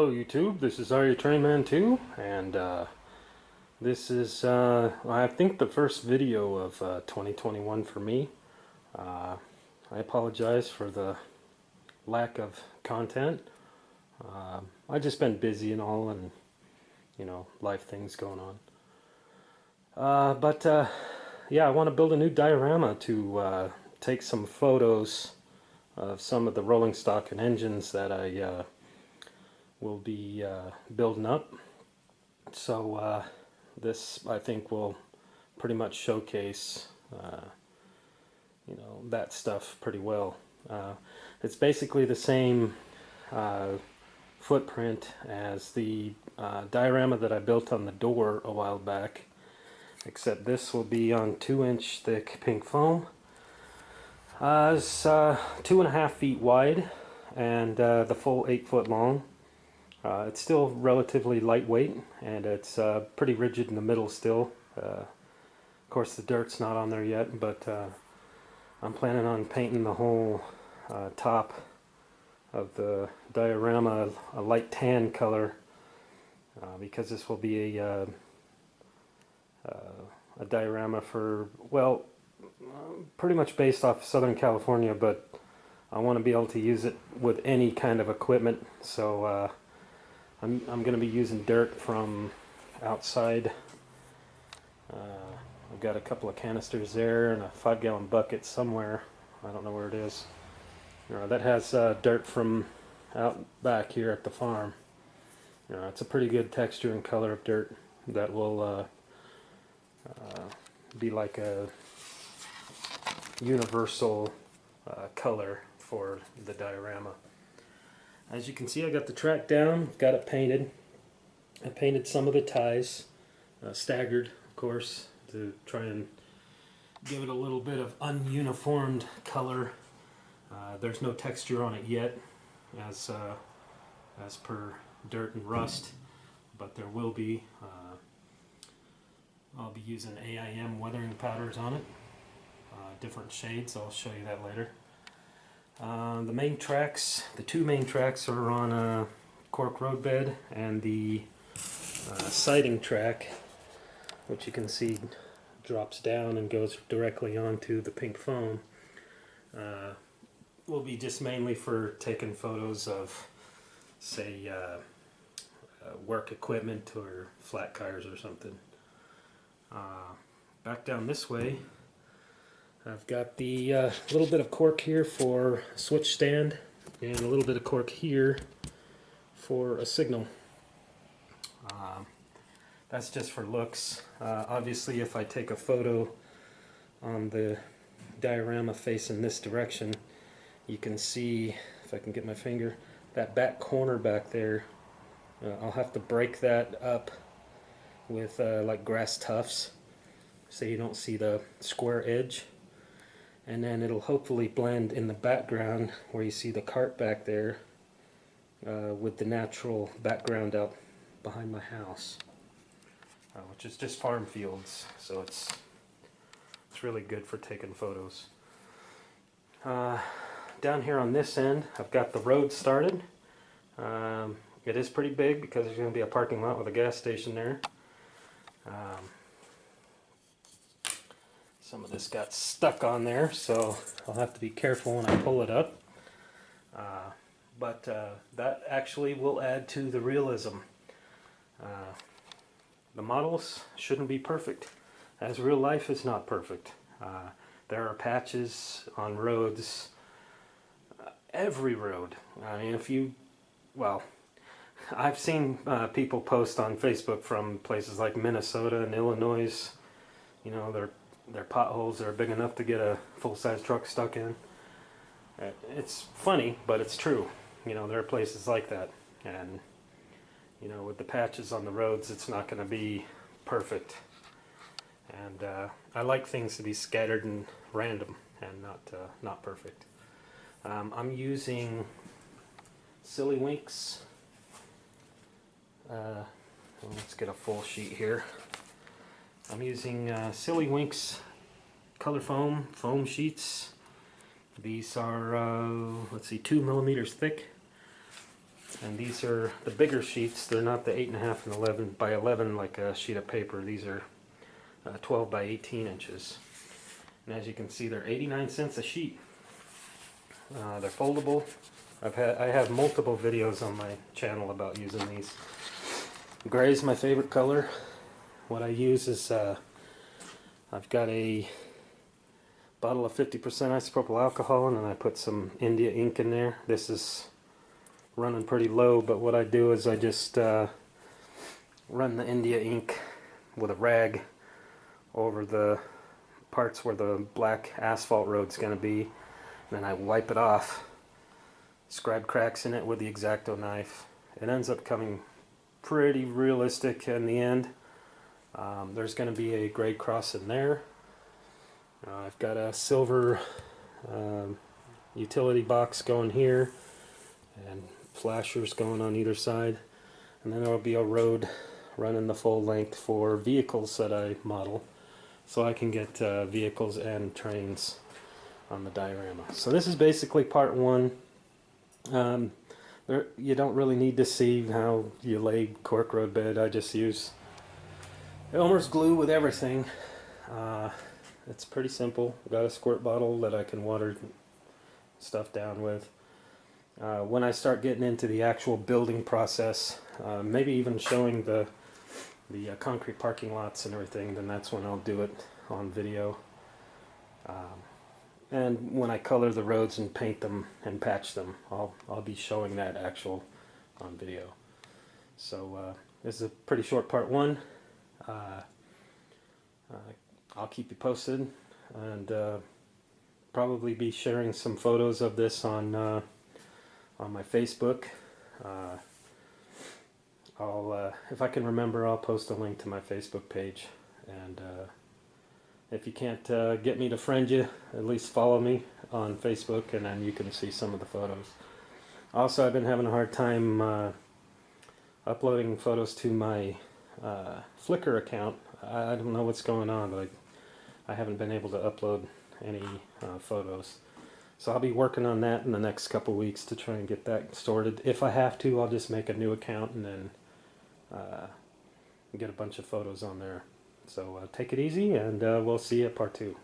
Hello YouTube, this is Trainman 2, and this is I think the first video of 2021 for me. I apologize for the lack of content. I've just been busy and all, and life things going on. But yeah, I want to build a new diorama to take some photos of some of the rolling stock and engines that I will be building up. So this, I think, will pretty much showcase that stuff pretty well. It's basically the same footprint as the diorama that I built on the door a while back, except this will be on 2-inch thick pink foam. It's 2.5 feet wide and the full 8 foot long. It's still relatively lightweight, and it's pretty rigid in the middle still. Of course the dirt's not on there yet, but I'm planning on painting the whole top of the diorama a light tan color, because this will be a diorama for, well, pretty much based off Southern California, but I want to be able to use it with any kind of equipment, so I'm going to be using dirt from outside. I've got a couple of canisters there and a 5-gallon bucket somewhere. I don't know where it is. That has dirt from out back here at the farm. It's a pretty good texture and color of dirt that will be like a universal color for the diorama. As you can see, I got the track down, got it painted. I painted some of the ties, staggered, of course, to try and give it a little bit of ununiformed color. There's no texture on it yet, as per dirt and rust, but there will be. I'll be using AIM weathering powders on it, different shades. I'll show you that later. The main tracks, the two main tracks, are on a cork road bed, and the siding track, which you can see drops down and goes directly onto the pink foam, will be just mainly for taking photos of, say, work equipment or flat tires or something. Back down this way, I've got the little bit of cork here for a switch stand, and a little bit of cork here for a signal. That's just for looks. Obviously, if I take a photo on the diorama facing this direction, you can see, if I can get my finger, that back corner back there. I'll have to break that up with like grass tufts, so you don't see the square edge. And then it'll hopefully blend in the background where you see the cart back there with the natural background out behind my house, which is just farm fields, so it's really good for taking photos. Down here on this end, I've got the road started. It is pretty big because there's going to be a parking lot with a gas station there. Some of this got stuck on there, so I'll have to be careful when I pull it up. But that actually will add to the realism. The models shouldn't be perfect, as real life is not perfect. There are patches on roads, every road. I mean, well, I've seen people post on Facebook from places like Minnesota and Illinois. Their potholes are big enough to get a full-size truck stuck in. It's funny, but it's true. There are places like that, and with the patches on the roads, it's not going to be perfect. And I like things to be scattered and random, and not perfect. I'm using Silly Winks. Let's get a full sheet here. I'm using Silly Winks color foam sheets. These are, let's see, 2 millimeters thick. And these are the bigger sheets. They're not the 8.5 and 11 by 11 like a sheet of paper. These are 12 by 18 inches. And as you can see, they're 89 cents a sheet. They're foldable. I have multiple videos on my channel about using these. Gray is my favorite color. What I use is I've got a bottle of 50% isopropyl alcohol, and then I put some India ink in there. This is running pretty low, but what I do is I just run the India ink with a rag over the parts where the black asphalt road's going to be, and then I wipe it off, scribe cracks in it with the X-Acto knife. It ends up coming pretty realistic in the end. There's going to be a gray cross in there. I've got a silver utility box going here, and flashers going on either side, and then there will be a road running the full length for vehicles that I model, so I can get vehicles and trains on the diorama. So this is basically part one. You don't really need to see how you lay cork road bed. I just use Elmer's glue with everything. It's pretty simple. I've got a squirt bottle that I can water stuff down with. When I start getting into the actual building process, maybe even showing the concrete parking lots and everything, then that's when I'll do it on video. And when I color the roads and paint them and patch them, I'll be showing that actual on video. So this is a pretty short part one. I'll keep you posted, and probably be sharing some photos of this on my Facebook. If I can remember, I'll post a link to my Facebook page, and if you can't get me to friend you, at least follow me on Facebook, and then you can see some of the photos. Also, I've been having a hard time uploading photos to my Flickr account. I don't know what's going on, but I haven't been able to upload any photos. So I'll be working on that in the next couple weeks to try and get that sorted. If I have to, I'll just make a new account and then get a bunch of photos on there. So take it easy, and we'll see you at part 2.